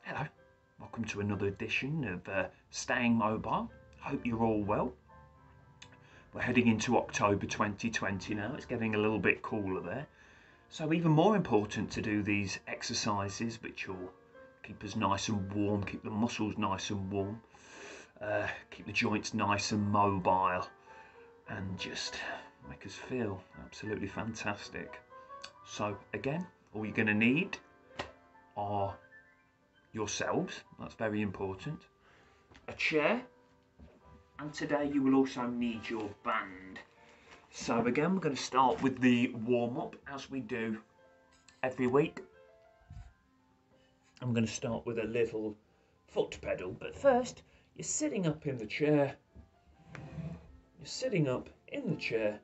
Hello, welcome to another edition of Staying Mobile. Hope you're all well. We're heading into October 2020 now. It's getting a little bit cooler there. So even more important to do these exercises which will keep us nice and warm, keep the muscles nice and warm, keep the joints nice and mobile, and just make us feel absolutely fantastic. So again, all you're going to need are yourselves, that's very important, a chair, and today you will also need your band. So again, we're going to start with the warm-up as we do every week. I'm going to start with a little foot pedal, but first you're sitting up in the chair. You're sitting up in the chair,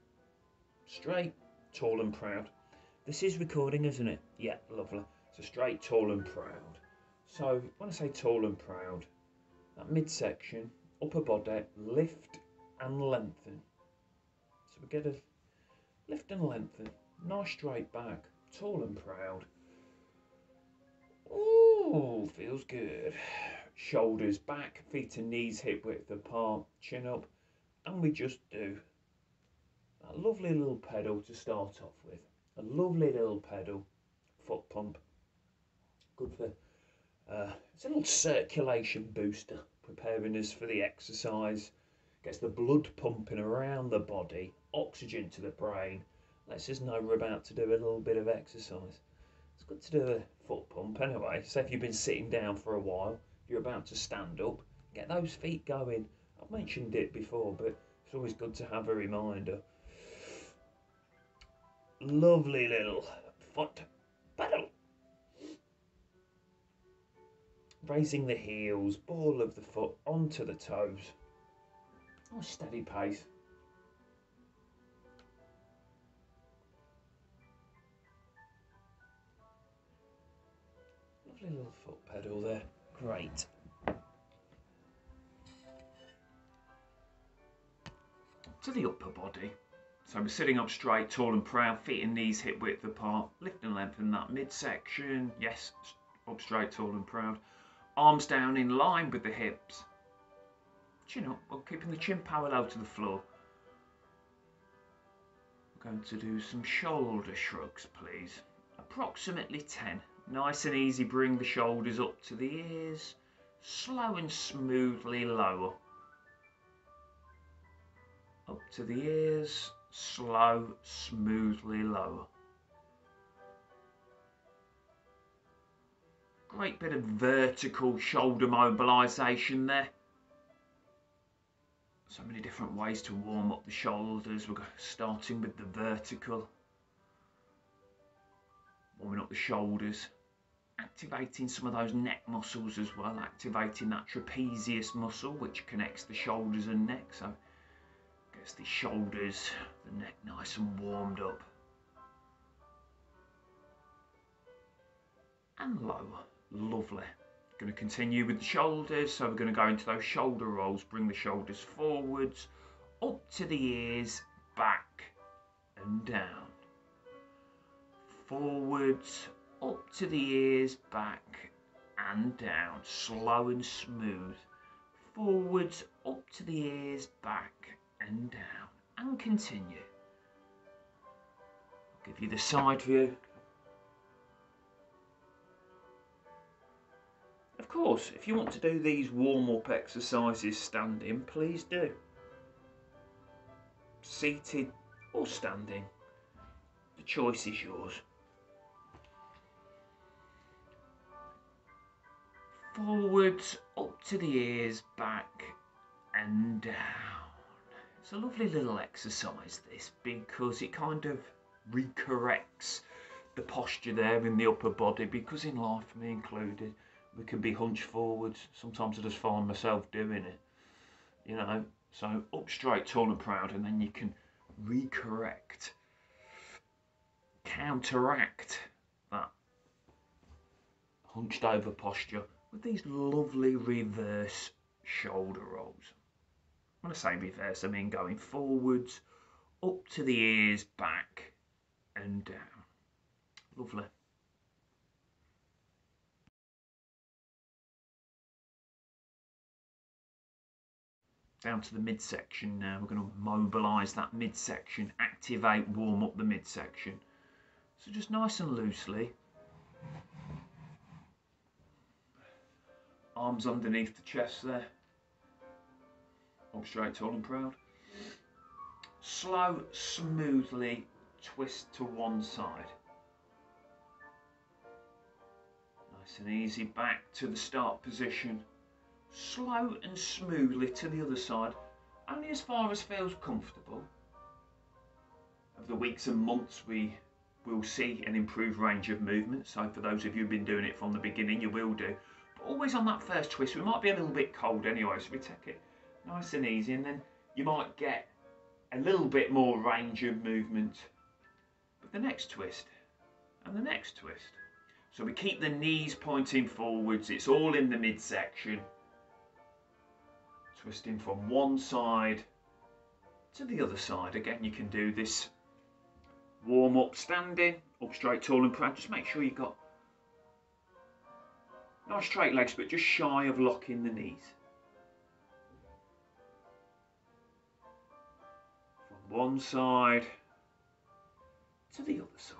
straight, tall and proud. This is recording, isn't it? Yeah, lovely. So straight, tall and proud. So when I say tall and proud, that midsection, upper body, lift and lengthen. So we get a lift and lengthen, nice straight back, tall and proud. Ooh, feels good. Shoulders back, feet and knees hip width apart, chin up, and we just do a lovely little pedal to start off with. A lovely little pedal, foot pump. Good for it's a little circulation booster, preparing us for the exercise, gets the blood pumping around the body, oxygen to the brain, lets us know we're about to do a little bit of exercise. It's good to do a foot pump anyway. So if you've been sitting down for a while, you're about to stand up, get those feet going. I've mentioned it before, but it's always good to have a reminder. Lovely little foot pedal. Raising the heels, ball of the foot onto the toes. Oh, steady pace. Lovely little foot pedal there. Great. To the upper body. So we're sitting up straight, tall and proud, feet and knees hip width apart, lift and lengthen that midsection. Yes, up straight, tall and proud. Arms down in line with the hips. Chin up, while keeping the chin parallel to the floor. We're going to do some shoulder shrugs, please. Approximately 10. Nice and easy, bring the shoulders up to the ears. Slow and smoothly lower. Up to the ears, slow, smoothly lower. Great bit of vertical shoulder mobilisation there. So many different ways to warm up the shoulders. We're starting with the vertical. Warming up the shoulders. Activating some of those neck muscles as well. Activating that trapezius muscle which connects the shoulders and neck. So gets the shoulders, the neck nice and warmed up. And lower. Lovely. Going to continue with the shoulders, so we're going to go into those shoulder rolls, bring the shoulders forwards, up to the ears, back and down. Forwards, up to the ears, back and down. Slow and smooth. Forwards, up to the ears, back and down. And continue. I'll give you the side view. Of course, if you want to do these warm-up exercises standing, please do. Seated or standing, the choice is yours. Forwards, up to the ears, back and down. It's a lovely little exercise this, because it kind of recorrects the posture there in the upper body, because in life, me included, we can be hunched forwards. Sometimes I just find myself doing it, you know. So up straight, tall and proud, and then you can recorrect, counteract that hunched over posture with these lovely reverse shoulder rolls. When I say reverse, I mean going forwards, up to the ears, back and down. Lovely. Down to the midsection now. We're going to mobilise that midsection, activate, warm up the midsection. So just nice and loosely. Arms underneath the chest there. Up straight, tall and proud. Slow, smoothly twist to one side. Nice and easy back to the start position. Slow and smoothly to the other side, only as far as feels comfortable. Over the weeks and months we will see an improved range of movement, so for those of you who've been doing it from the beginning, you will do. But always on that first twist, we might be a little bit cold anyway, so we take it nice and easy, and then you might get a little bit more range of movement with the next twist and the next twist. So we keep the knees pointing forwards, it's all in the midsection. Twisting from one side to the other side. Again, you can do this warm up standing, up straight, tall and proud. Just make sure you've got nice straight legs, but just shy of locking the knees. From one side to the other side.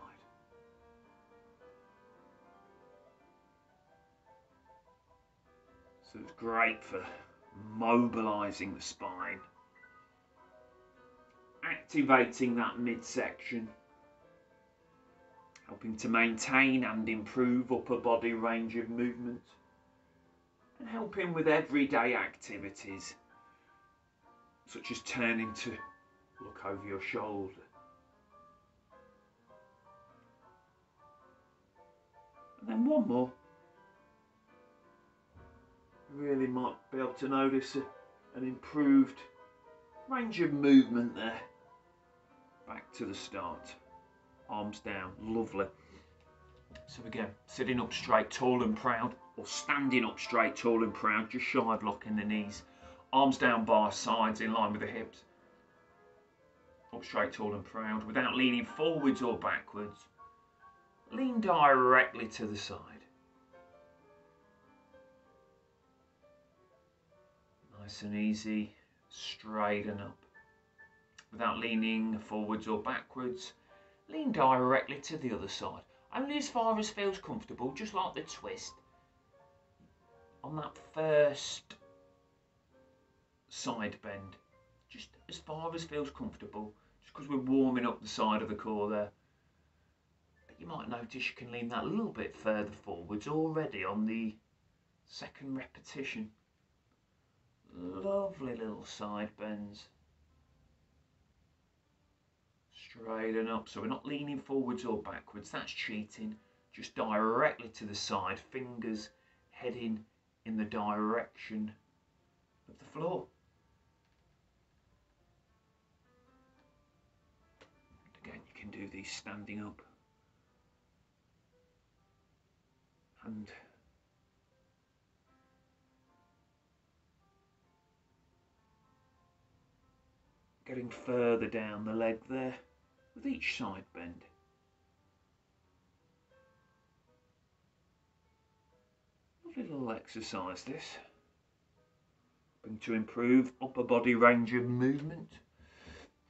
So it's great for mobilising the spine, activating that midsection, helping to maintain and improve upper body range of movement, and helping with everyday activities such as turning to look over your shoulder. And then one more. Really might be able to notice an improved range of movement there. Back to the start. Arms down, lovely. So again, sitting up straight, tall and proud, or standing up straight, tall and proud, just shy of locking the knees. Arms down by sides in line with the hips. Up straight, tall and proud, without leaning forwards or backwards. Lean directly to the side. Nice and easy, straight and up. Without leaning forwards or backwards, lean directly to the other side. Only as far as feels comfortable, just like the twist. On that first side bend, just as far as feels comfortable, just because we're warming up the side of the core there. But you might notice you can lean that a little bit further forwards already on the second repetition. Lovely little side bends. Straighten up, so we're not leaning forwards or backwards, that's cheating. Just directly to the side, fingers heading in the direction of the floor. Again, you can do these standing up. And getting further down the leg there with each side bend. Lovely little exercise this. Helping to improve upper body range of movement,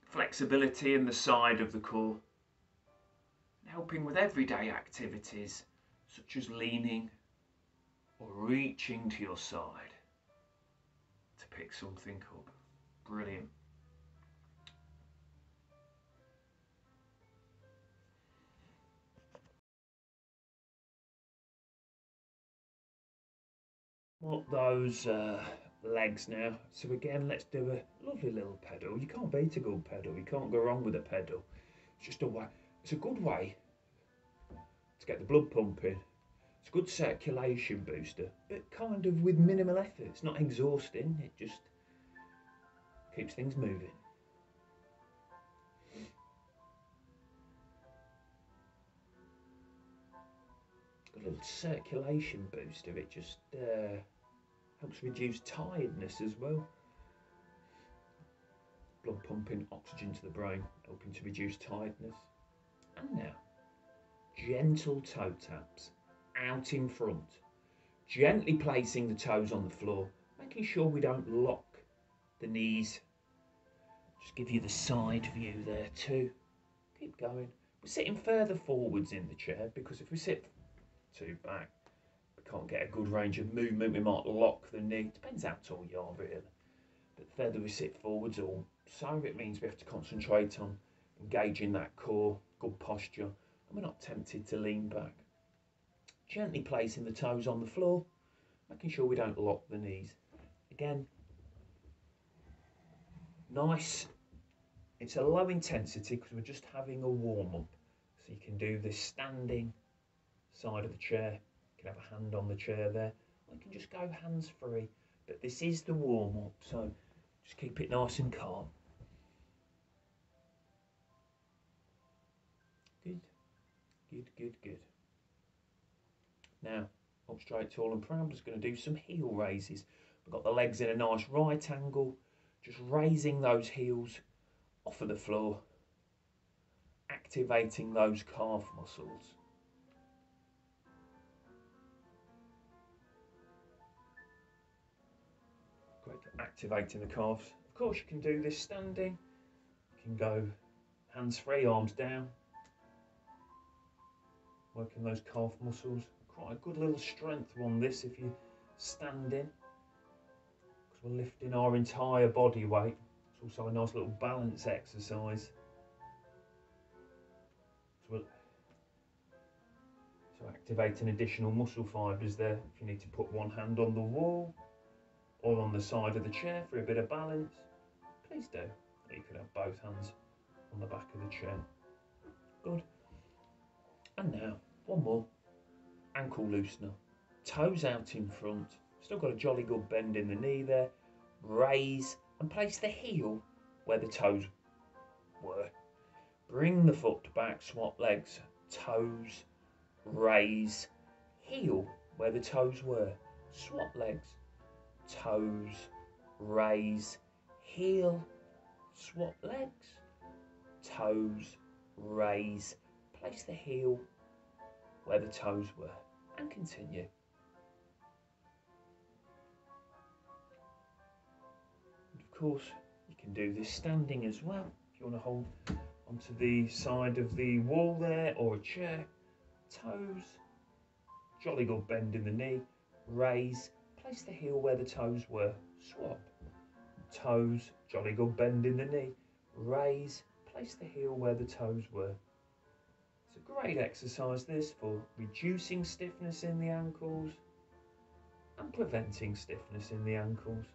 flexibility in the side of the core, and helping with everyday activities such as leaning or reaching to your side to pick something up. Brilliant. Up those legs now. So again, let's do a lovely little pedal. You can't beat a good pedal. You can't go wrong with a pedal. It's just a way. It's a good way to get the blood pumping. It's a good circulation booster, but kind of with minimal effort. It's not exhausting. It just keeps things moving. A little circulation booster. It just helps reduce tiredness as well. Blood pumping oxygen to the brain, helping to reduce tiredness. And now, gentle toe taps out in front. Gently placing the toes on the floor, making sure we don't lock the knees. Just give you the side view there too. Keep going. We're sitting further forwards in the chair because if we sit too back, we can't get a good range of movement. We might lock the knee. Depends how tall you are, really. But the further we sit forwards, so it means we have to concentrate on engaging that core, good posture, and we're not tempted to lean back. Gently placing the toes on the floor, making sure we don't lock the knees. Again, nice. It's a low intensity because we're just having a warm up. So you can do this standing side of the chair. You can have a hand on the chair there. Or you can just go hands free. But this is the warm up, so just keep it nice and calm. Good, good, good, good. Now, up straight, tall and proud. I'm just going to do some heel raises. We've got the legs in a nice right angle. Just raising those heels off of the floor, activating those calf muscles. Great, activating the calves. Of course, you can do this standing. You can go hands free, arms down, working those calf muscles. Quite a good little strength on this if you're standing, because we're lifting our entire body weight. It's also a nice little balance exercise. So activating additional muscle fibres there. If you need to put one hand on the wall or on the side of the chair for a bit of balance, please do. Or you could have both hands on the back of the chair. Good. And now, one more. Ankle loosener. Toes out in front. Still got a jolly good bend in the knee there. Raise and place the heel where the toes were. Bring the foot back, swap legs, toes, raise, heel where the toes were. Swap legs, toes, raise, heel, swap legs, toes, raise, place the heel where the toes were, and continue. Of course, you can do this standing as well. If you want to hold onto the side of the wall there or a chair, toes, jolly good bend in the knee, raise, place the heel where the toes were, swap, toes, jolly good bend in the knee, raise, place the heel where the toes were. It's a great exercise this for reducing stiffness in the ankles and preventing stiffness in the ankles.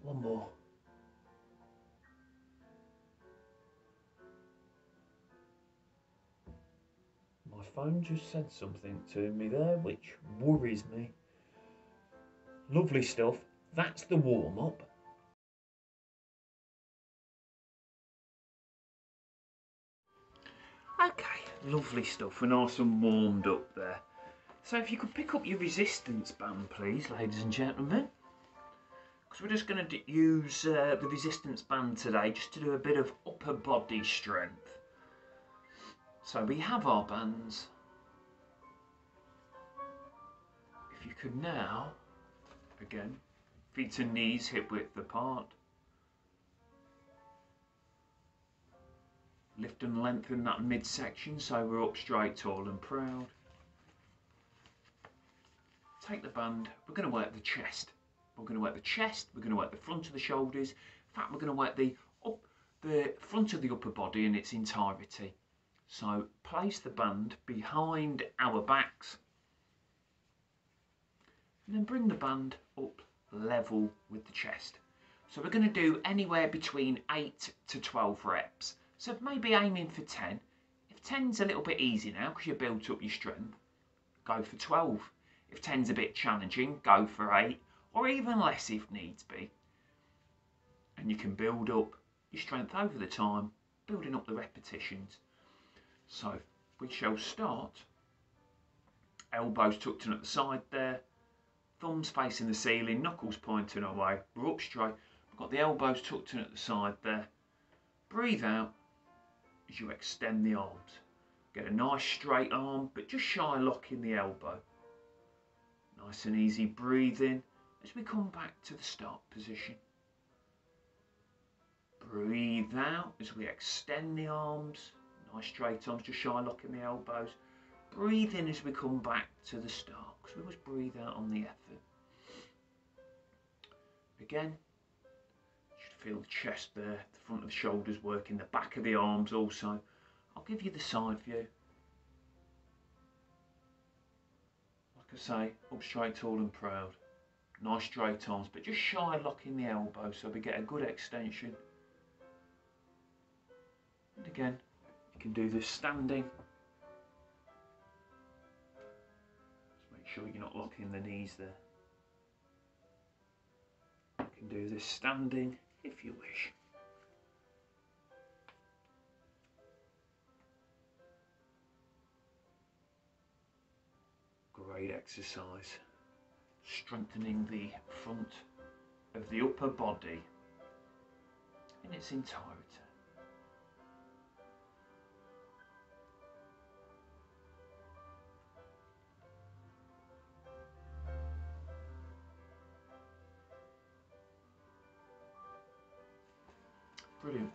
One more. My phone just said something to me there which worries me. Lovely stuff. That's the warm-up. Okay, lovely stuff. We're nice and warmed up there. So if you could pick up your resistance band, please, ladies and gentlemen. Because we're just going to use the resistance band today just to do a bit of upper body strength. So we have our bands. If you could now, again, feet and knees hip width apart. Lift and lengthen that midsection so we're up straight, tall and proud. Take the band, we're going to work the chest. We're going to work the chest, we're going to work the front of the shoulders. In fact, we're going to work the front of the upper body in its entirety. So place the band behind our backs. And then bring the band up level with the chest. So we're going to do anywhere between 8 to 12 reps. So maybe aiming for 10. If 10's a little bit easy now because you've built up your strength, go for 12. If 10's a bit challenging, go for 8 or even less if needs be. And you can build up your strength over the time, building up the repetitions. So we shall start, elbows tucked in at the side there, thumbs facing the ceiling, knuckles pointing away, we're up straight, we've got the elbows tucked in at the side there. Breathe out as you extend the arms. Get a nice straight arm, but just shy locking the elbow. Nice and easy breathing as we come back to the start position. Breathe out as we extend the arms. Nice straight arms, just shy locking the elbows. Breathe in as we come back to the start, because we always breathe out on the effort. Again, you should feel the chest there, the front of the shoulders working, the back of the arms also. I'll give you the side view. Like I say, up straight, tall and proud. Nice straight arms, but just shy locking the elbow so we get a good extension. And again, you can do this standing. Just make sure you're not locking the knees there. You can do this standing if you wish. Great exercise. Strengthening the front of the upper body in its entirety. Brilliant.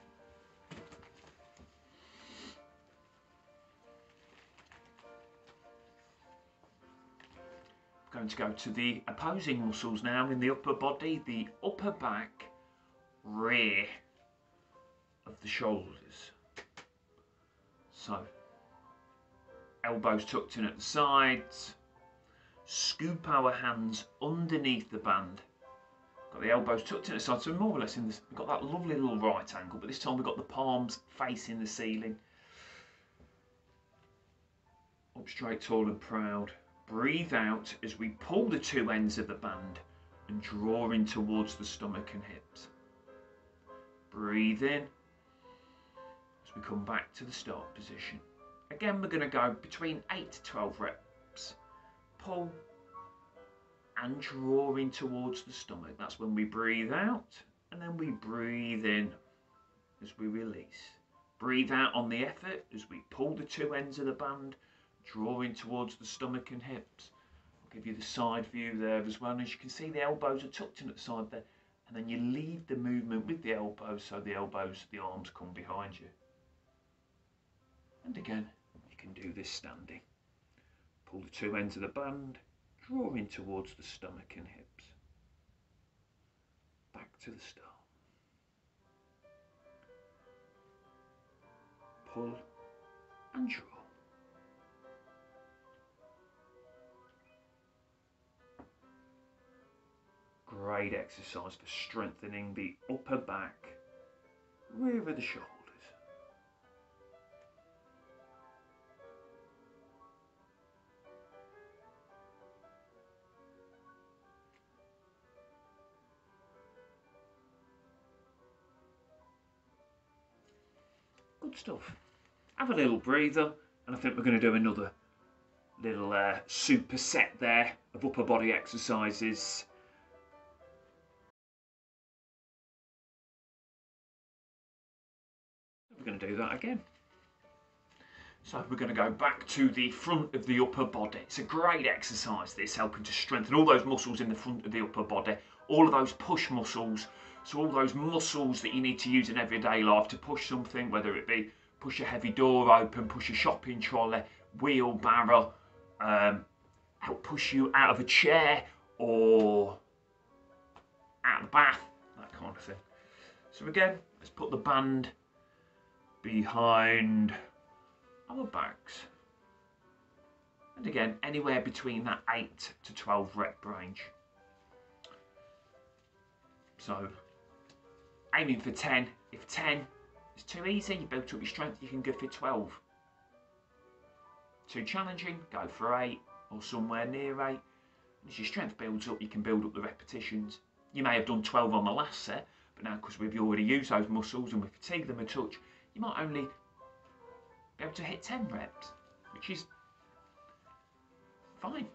Going to go to the opposing muscles now in the upper body, the upper back, rear of the shoulders. So, elbows tucked in at the sides, scoop our hands underneath the band. Got the elbows tucked in at the side, so more or less in this, we've got that lovely little right angle, but this time we've got the palms facing the ceiling. Up straight, tall and proud. Breathe out as we pull the two ends of the band and draw in towards the stomach and hips. Breathe in as we come back to the start position. Again, we're going to go between 8 to 12 reps. Pull and draw in towards the stomach. That's when we breathe out, and then we breathe in as we release. Breathe out on the effort as we pull the two ends of the band, drawing towards the stomach and hips. I'll give you the side view there as well. And as you can see, the elbows are tucked in at the side there, and then you lead the movement with the elbows, so the arms come behind you. And again, you can do this standing. Pull the two ends of the band, drawing towards the stomach and hips. Back to the start. Pull and draw. Great exercise for strengthening the upper back, rear of the shoulders. Good stuff. Have a little breather, and I think we're going to do another little superset there of upper body exercises. We're going to do that again. So we're going to go back to the front of the upper body. It's a great exercise, this, helping to strengthen all those muscles in the front of the upper body, all of those push muscles. So all those muscles that you need to use in everyday life to push something, whether it be push a heavy door open, push a shopping trolley, wheelbarrow, help push you out of a chair or out of the bath, that kind of thing. So again, let's put the band behind our backs. And again, anywhere between that 8 to 12 rep range. So, aiming for 10. If 10 is too easy, you built up your strength, you can go for 12. Too challenging, go for 8 or somewhere near 8. And as your strength builds up, you can build up the repetitions. You may have done 12 on the last set, but now because we've already used those muscles and we fatigue them a touch, you might only be able to hit 10 reps, which is fine.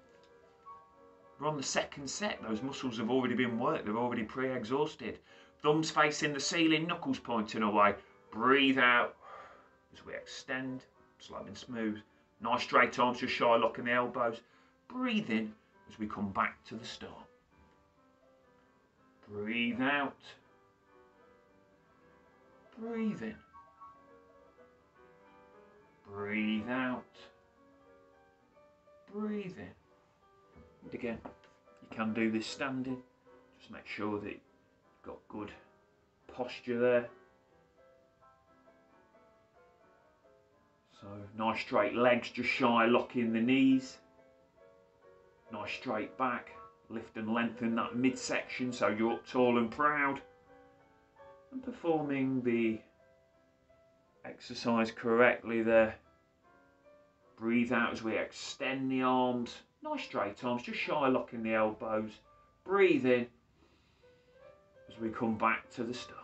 We're on the second set, those muscles have already been worked, they're already pre-exhausted. Thumbs facing the ceiling, knuckles pointing away. Breathe out as we extend, slow and smooth. Nice straight arms, just shy locking the elbows. Breathe in as we come back to the start. Breathe out. Breathe in. Breathe out. Breathe in. And again, you can do this standing. Just make sure that you've got good posture there. So nice straight legs, just shy locking the knees. Nice straight back. Lift and lengthen that midsection so you're up tall and proud. And performing the exercise correctly there. Breathe out as we extend the arms. Nice straight arms, just shy locking the elbows. Breathe in as we come back to the start.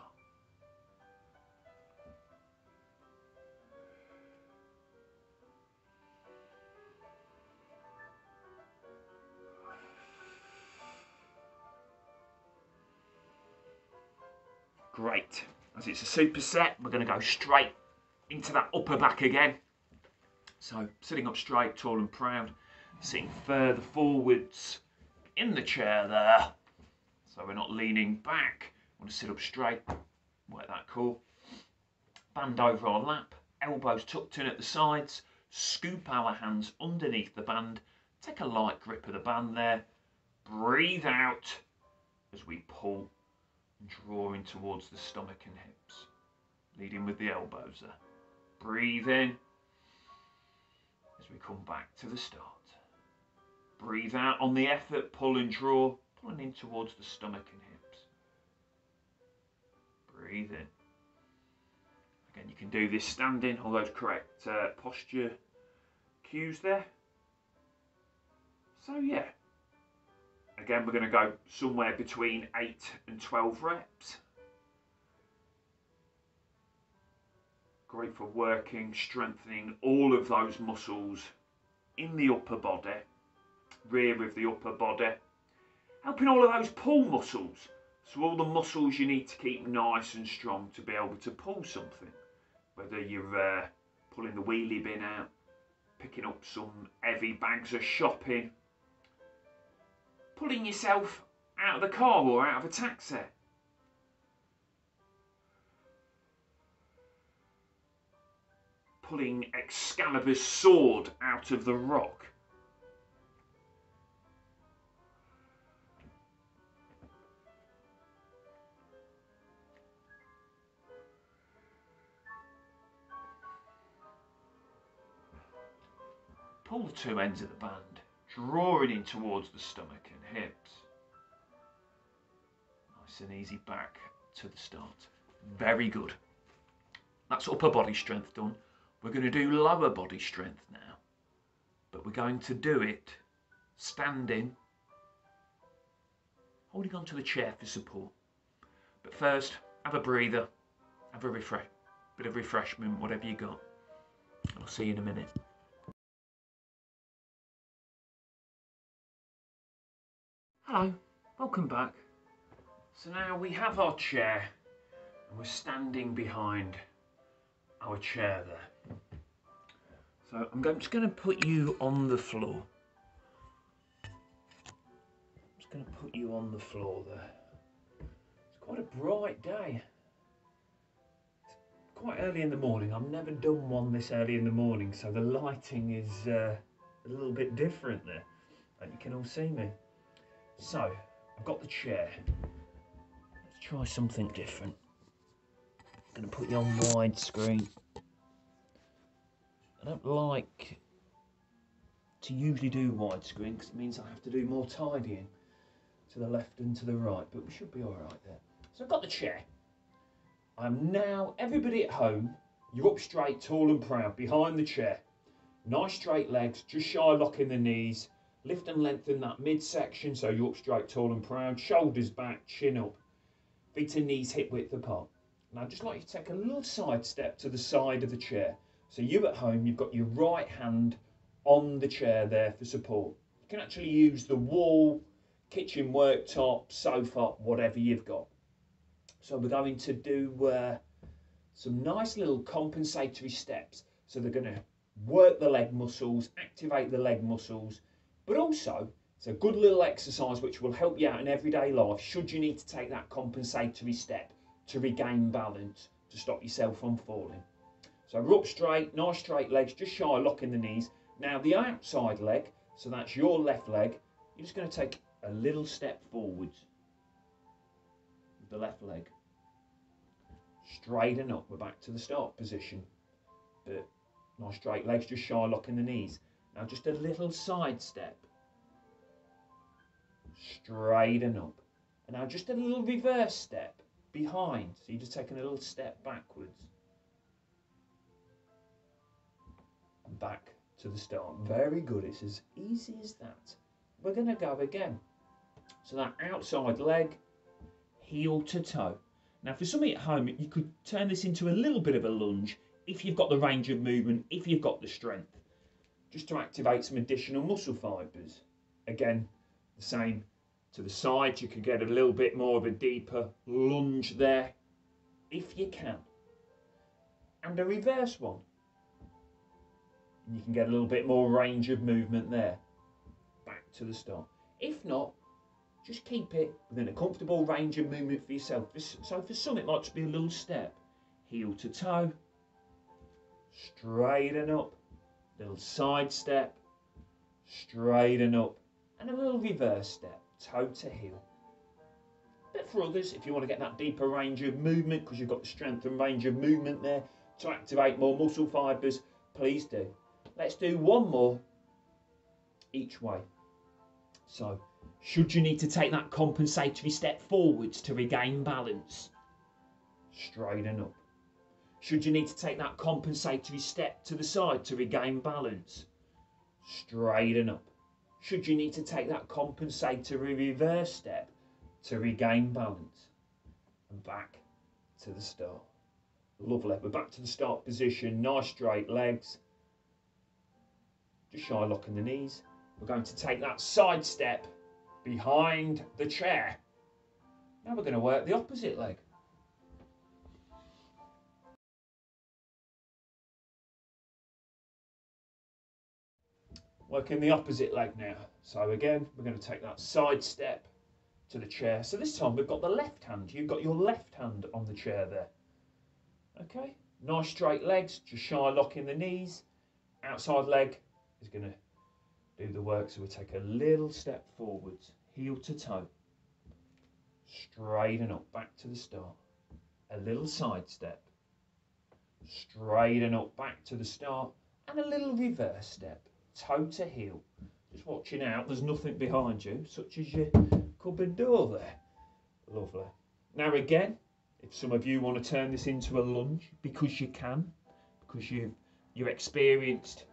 Great. As it's a superset, we're going to go straight into that upper back again. So sitting up straight, tall and proud, sitting further forwards in the chair there. So we're not leaning back. We want to sit up straight, work that core. Band over our lap, elbows tucked in at the sides, scoop our hands underneath the band, take a light grip of the band there. Breathe out as we pull and draw in towards the stomach and hips, leading with the elbows there. Breathe in as we come back to the start. Breathe out on the effort, pull and draw, pulling in towards the stomach and hips. Breathe in. Again, you can do this standing, all those correct posture cues there. So yeah, again, we're going to go somewhere between 8 and 12 reps. Great for working, strengthening all of those muscles in the upper body, rear of the upper body, helping all of those pull muscles. So all the muscles you need to keep nice and strong to be able to pull something. Whether you're pulling the wheelie bin out, picking up some heavy bags of shopping, pulling yourself out of the car or out of a taxi. Pulling Excalibur's sword out of the rock. Pull the two ends of the band, drawing in towards the stomach and hips. Nice and easy back to the start. Very good. That's upper body strength done. We're going to do lower body strength now, but we're going to do it standing, holding onto the chair for support. But first, have a breather, have a bit of refreshment, whatever you got. I'll see you in a minute. Hello, welcome back. So now we have our chair and we're standing behind our chair there. So I'm just going to put you on the floor. Just going to put you on the floor there. It's quite a bright day. It's quite early in the morning. I've never done one this early in the morning, so the lighting is a little bit different there. And you can all see me. So I've got the chair. Let's try something different. I'm going to put you on widescreen. I don't like to usually do widescreen because it means I have to do more tidying to the left and to the right, but we should be all right there. So I've got the chair. I'm now, everybody at home, you're up straight, tall and proud, behind the chair. Nice straight legs, just shy locking the knees. Lift and lengthen that midsection so you're up straight, tall and proud. Shoulders back, chin up. Feet and knees hip width apart. Now I'd just like you to take a little side step to the side of the chair. So you at home, you've got your right hand on the chair there for support. You can actually use the wall, kitchen worktop, sofa, whatever you've got. So we're going to do some nice little compensatory steps. So they're going to work the leg muscles, activate the leg muscles, but also it's a good little exercise which will help you out in everyday life should you need to take that compensatory step to regain balance, to stop yourself from falling. So we're up straight, nice straight legs, just shy of locking the knees. Now the outside leg, so that's your left leg, you're just going to take a little step forwards with the left leg. Straighten up, we're back to the start position. But nice straight legs, just shy of locking the knees. Now just a little side step. Straighten up. And now just a little reverse step behind. So you're just taking a little step backwards. And back to the start. Very good. It's as easy as that. We're going to go again. So that outside leg, heel to toe. Now for somebody at home, you could turn this into a little bit of a lunge if you've got the range of movement, if you've got the strength, just to activate some additional muscle fibres. Again, the same to the side. You could get a little bit more of a deeper lunge there, if you can. And a reverse one. And you can get a little bit more range of movement there. Back to the start. If not, just keep it within a comfortable range of movement for yourself. So for some, it might just be a little step. Heel to toe. Straighten up. Little side step. Straighten up. And a little reverse step. Toe to heel. But for others, if you want to get that deeper range of movement, because you've got the strength and range of movement there to activate more muscle fibres, please do. Let's do one more each way. So, should you need to take that compensatory step forwards to regain balance, straighten up. Should you need to take that compensatory step to the side to regain balance, straighten up. Should you need to take that compensatory reverse step to regain balance, and back to the start. Lovely. We're back to the start position. Nice straight legs. Just shy locking the knees. We're going to take that side step behind the chair. Now we're going to work the opposite leg. Working the opposite leg now. So again, we're going to take that side step to the chair. So this time we've got the left hand. You've got your left hand on the chair there. Okay, nice straight legs, just shy locking the knees. Outside leg is going to do the work. So we'll take a little step forwards, heel to toe. Straighten up, back to the start. A little side step. Straighten up, back to the start. And a little reverse step, toe to heel. Just watching out, there's nothing behind you, such as your cupboard door there. Lovely. Now again, if some of you want to turn this into a lunge, because you can, because you're experienced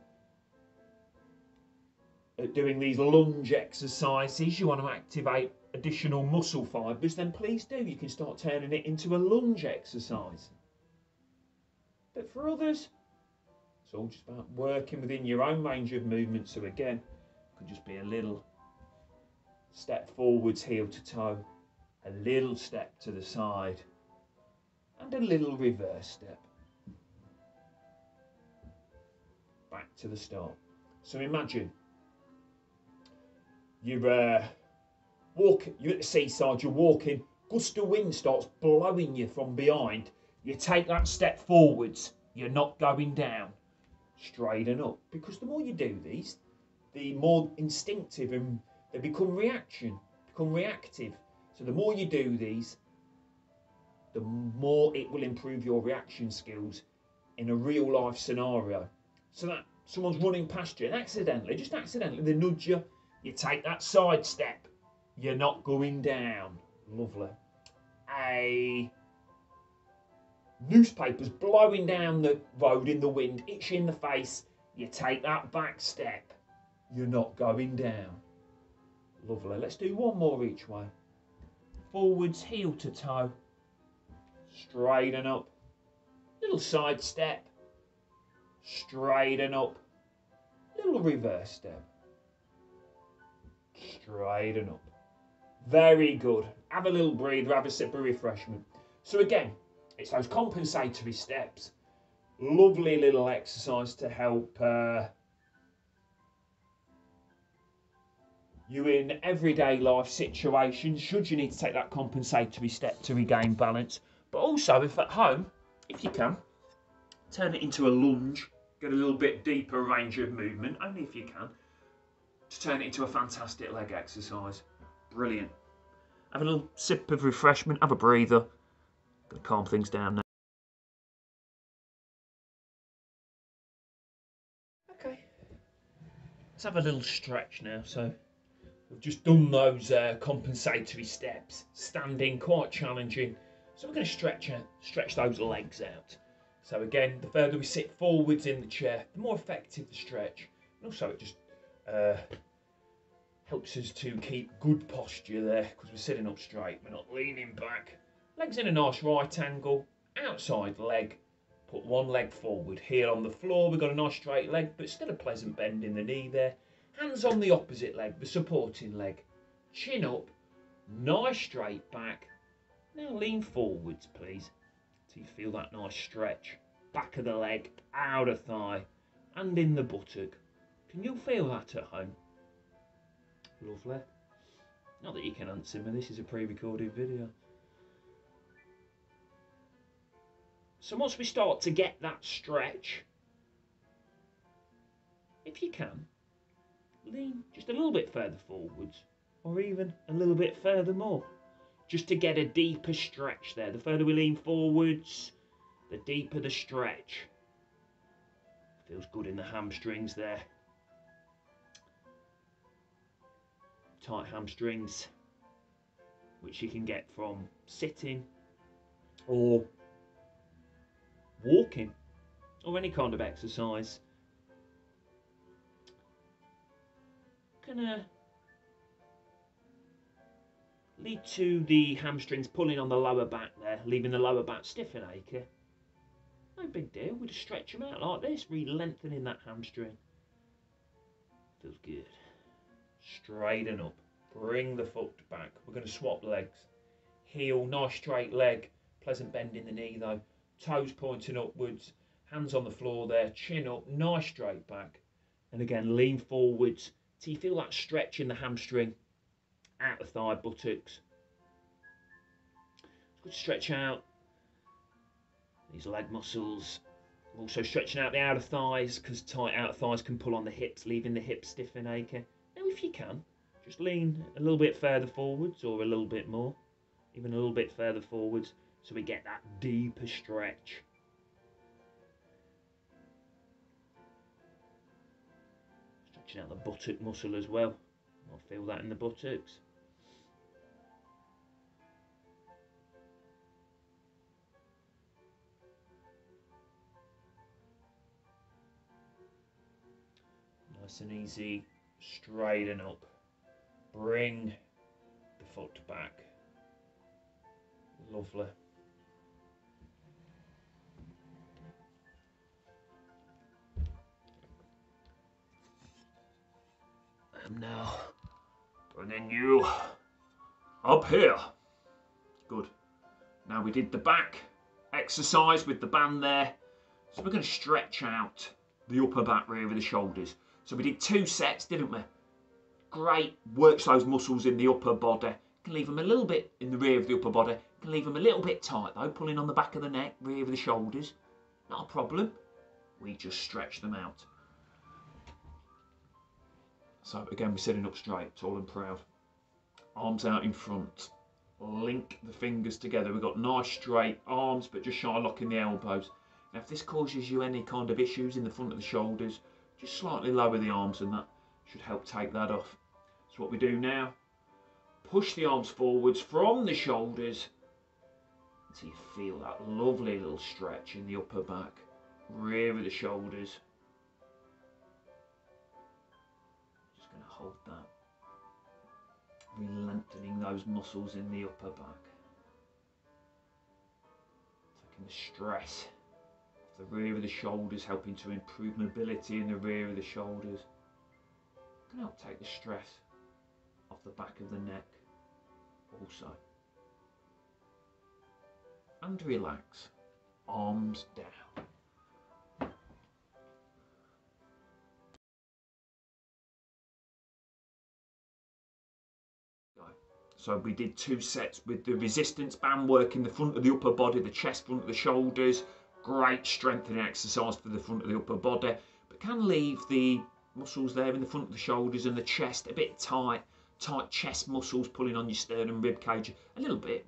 at doing these lunge exercises, you want to activate additional muscle fibres, then please do. You can start turning it into a lunge exercise. But for others, it's all just about working within your own range of movement. So again, it could just be a little step forwards, heel to toe, a little step to the side, and a little reverse step. Back to the start. So imagine you're at the seaside, you're walking, gust of wind starts blowing you from behind. You take that step forwards, you're not going down. Straighten up, because the more you do these, the more instinctive and they become reactive. So the more you do these, the more it will improve your reaction skills in a real life scenario. So that someone's running past you and just accidentally, they nudge you, you take that side step, you're not going down. Lovely. A newspaper's blowing down the road in the wind, hits you in the face, you take that back step, you're not going down. Lovely. Let's do one more each way. Forwards, heel to toe, straighten up, little side step, straighten up, little reverse step, straighten up. Very good. Have a little breather, have a sip of refreshment. So again, it's those compensatory steps. Lovely little exercise to help you in everyday life situations, should you need to take that compensatory step to regain balance. But also, if if you can, turn it into a lunge, get a little bit deeper range of movement, only if you can, to turn it into a fantastic leg exercise. Brilliant. Have a little sip of refreshment, have a breather. Gonna calm things down now. Okay. Let's have a little stretch now. So we've just done those compensatory steps, standing, quite challenging. So we're going to stretch those legs out. So again, the further we sit forwards in the chair, the more effective the stretch. And also it just helps us to keep good posture there, because we're sitting up straight, we're not leaning back. Legs in a nice right angle, outside leg, put one leg forward. Heel on the floor, we've got a nice straight leg, but still a pleasant bend in the knee there. Hands on the opposite leg, the supporting leg. Chin up, nice straight back. Now lean forwards, please, till you feel that nice stretch. Back of the leg, outer thigh, and in the buttock. Can you feel that at home? Lovely. Not that you can answer me, this is a pre-recorded video. So once we start to get that stretch, if you can, lean just a little bit further forwards, or even a little bit further more, just to get a deeper stretch there. The further we lean forwards, the deeper the stretch. Feels good in the hamstrings there. Tight hamstrings, which you can get from sitting or walking or any kind of exercise. Gonna lead to the hamstrings pulling on the lower back there, leaving the lower back stiff and achy. No big deal, we just stretch them out like this, really lengthening that hamstring. Feels good. Straighten up, bring the foot back. We're going to swap legs. Heel, nice straight leg, pleasant bend in the knee though. Toes pointing upwards, hands on the floor there, chin up, nice straight back. And again, lean forwards till you feel that stretch in the hamstring, outer thigh, buttocks. It's good to stretch out these leg muscles. Also stretching out the outer thighs, because tight outer thighs can pull on the hips, leaving the hips stiff and aching. Now if you can, just lean a little bit further forwards, or a little bit more, even a little bit further forwards, so we get that deeper stretch. Stretching out the buttock muscle as well. I'll feel that in the buttocks. Nice and easy, straighten up, bring the foot back. Lovely. And now, bringing you up here. Good. Now we did the back exercise with the band there, so we're going to stretch out the upper back, rear of the shoulders. So we did 2 sets, didn't we? Great, works those muscles in the upper body. Can leave them a little bit in the rear of the upper body. Can leave them a little bit tight though, pulling on the back of the neck, rear of the shoulders. Not a problem. We just stretch them out. So again, we're sitting up straight, tall and proud. Arms out in front. Link the fingers together. We've got nice straight arms, but just shy locking the elbows. Now if this causes you any kind of issues in the front of the shoulders, just slightly lower the arms and that should help take that off. So what we do now, push the arms forwards from the shoulders until you feel that lovely little stretch in the upper back, rear of the shoulders. Just going to hold that, re-lengthening those muscles in the upper back, taking the stress off the rear of the shoulders, helping to improve mobility in the rear of the shoulders. Can help take the stress off the back of the neck also. And relax, arms down. So we did 2 sets with the resistance band work in the front of the upper body, the chest, front of the shoulders, Great strengthening exercise for the front of the upper body, but can leave the muscles there in the front of the shoulders and the chest a bit tight. Tight chest muscles pulling on your sternum, rib cage a little bit.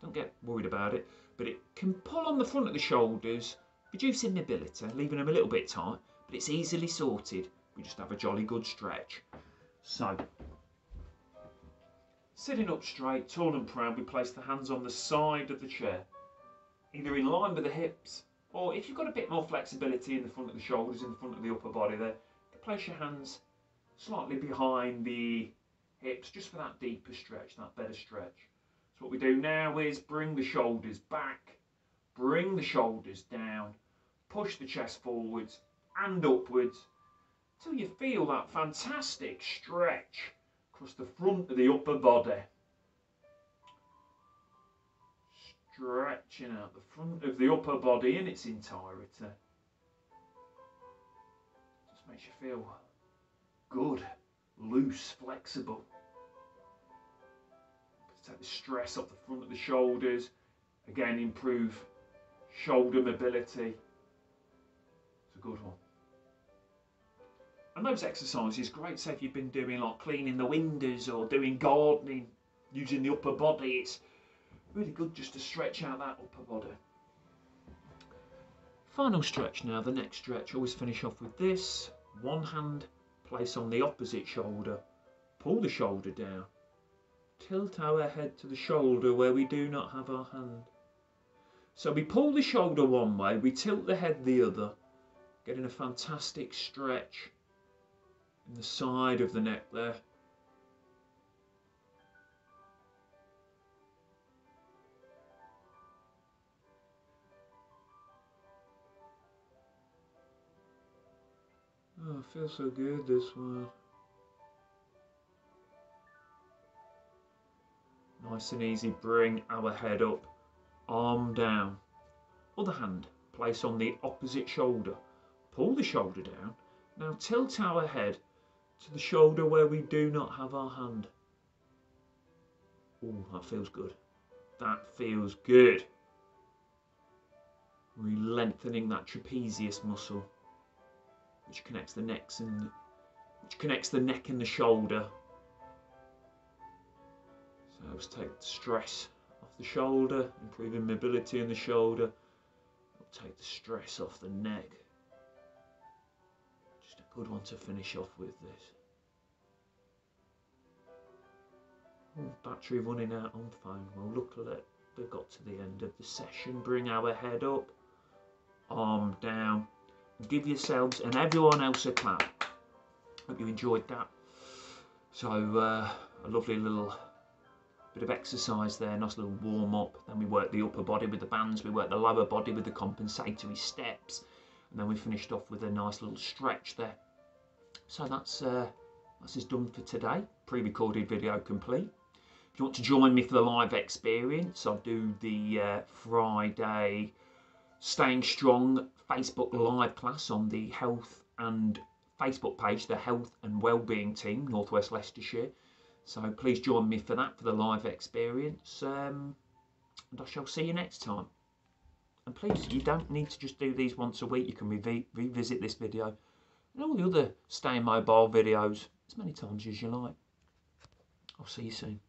Don't get worried about it, but it can pull on the front of the shoulders, reducing mobility, leaving them a little bit tight, but it's easily sorted. We just have a jolly good stretch. So, sitting up straight, tall and proud, we place the hands on the side of the chair, either in line with the hips, or if you've got a bit more flexibility in the front of the shoulders, in the front of the upper body there, you can place your hands slightly behind the hips, just for that deeper stretch, that better stretch. So what we do now is bring the shoulders back, bring the shoulders down, push the chest forwards and upwards until you feel that fantastic stretch across the front of the upper body. Stretching out the front of the upper body in its entirety. Just makes you feel good, loose, flexible. Take the stress off the front of the shoulders. Again, improve shoulder mobility. It's a good one. And those exercises, great, say if you've been doing like cleaning the windows or doing gardening, using the upper body, it's really good just to stretch out that upper body. Final stretch now, the next stretch, always finish off with this. One hand place on the opposite shoulder, pull the shoulder down, tilt our head to the shoulder where we do not have our hand. So we pull the shoulder one way, we tilt the head the other, getting a fantastic stretch in the side of the neck there. Oh, it feels so good, this one. Nice and easy, bring our head up, arm down. Other hand, place on the opposite shoulder. Pull the shoulder down. Now tilt our head to the shoulder where we do not have our hand. Oh, that feels good. That feels good. We're lengthening that trapezius muscle, which connects the neck and the shoulder. So let's take the stress off the shoulder, improving mobility in the shoulder. We'll take the stress off the neck. Just a good one to finish off with this. Oh, battery running out on phone. Well, look at it. We've got to the end of the session. Bring our head up, arm down. Give yourselves and everyone else a clap. Hope you enjoyed that. So a lovely little bit of exercise there, nice little warm up. Then we work the upper body with the bands, we work the lower body with the compensatory steps, and then we finished off with a nice little stretch there. So that's us done for today. Pre-recorded video complete. If you want to join me for the live experience, I'll do the Friday Staying Strong Facebook live class on the health and Facebook page, the Health and Wellbeing Team, Northwest Leicestershire. So please join me for that, for the live experience, and I shall see you next time. And please, you don't need to just do these once a week. You can revisit this video and all the other Staying Mobile videos as many times as you like. I'll see you soon.